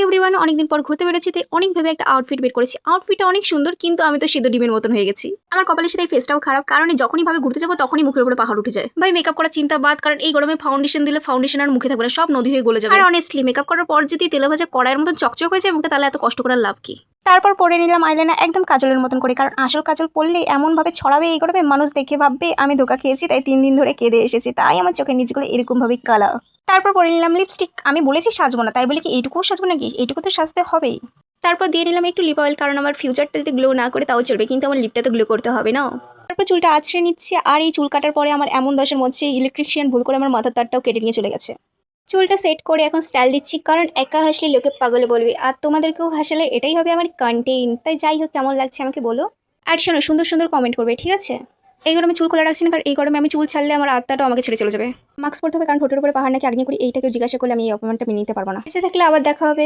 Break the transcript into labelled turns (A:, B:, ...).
A: Everyone, অনেকদিন পর ঘুরতে বেরোচ্ছি, তাই অনেক ভেবে একটা আউটফিট বের করেছি। আউটফিটটা অনেক সুন্দর, কিন্তু আমি তো সিদ্ধ ডিমের মতন হয়ে গেছি। আমার কপালের সাথে এই ফেসটাও খারাপ, কারণ যখনই ভাবে ঘুরতে যাবো তখনই মুখের উপরে পাহাড় উঠে যায়। ভাই মেকআপ করার চিন্তা বাদ, কারণ এই গরমে ফাউন্ডেশন দিলে ফাউন্ডেশন আর মুখে থাকবে না, সব নদী হয়ে গলে যাবে। আর অনেস্টলি মেকআপ করার পর যদি তেলে ভাজা কড়াইয়ের মতন চকচক হয়ে যায় মুখটা, তাহলে এত কষ্ট করার লাভ কি? তারপর পরে নিলাম আইলাইনার একদম কাজলের মতন করে, কারণ আসল কাজল পরলে এমনভাবে ছড়াবে এই গরমে, মানুষ দেখে ভাববে আমি ধোকা খেয়েছি, তাই 3 দিন ধরে কেঁদে এসেছি, তাই আমার চোখের নিচগুলো এরকমভাবে কালা। তারপর পরে নিলাম লিপস্টিক। আমি বলেছি সাজবো না, তাই বলে কি এইটুকুও সাজবো নাকি? এইটুকু তো সাজতে হবেই। তারপর দিয়ে নিলাম একটু লিপ অয়েল, কারণ আমার ফিউচারটা যদি গ্লো না করে তাও চলবে, কিন্তু আমার লিপটা তো গ্লো করতে হবে না। তারপর চুলটা আছড়ে নিচ্ছে, আর এই চুল কাটার পরে আমার এমন দশের মধ্যে ইলেকট্রিশিয়ান ভুল করে আমার মাথার তারটাও কেটে নিয়ে চলে গেছে। চুলটা সেট করে এখন স্টাইল দিচ্ছি, কারণ একা হাসলে লোকে পাগল বলবে, আর তোমাদেরকেও হাসালে এটাই হবে আমার কন্টেন্ট। তাই যাই হোক, কেমন লাগছে আমাকে বলো। আর শোনো, সুন্দর সুন্দর কমেন্ট করবে, ঠিক আছে? এই গরমে চুল খোলা রাখছি না, কারণ এই গরমে আমি চুল ছাড়লে আমার আত্মাটাও আমাকে ছেড়ে চলে যাবে। মাস্ক পরতে হবে, কারণ ঠোঁটের উপরে পাহাড় নাকি আগ্নেয় করি, এইটাকেও জিজ্ঞাসা করলে আমি এই অপমানটা মেনে নিতে পারবো না। এসে থাকলে আবার দেখা হবে।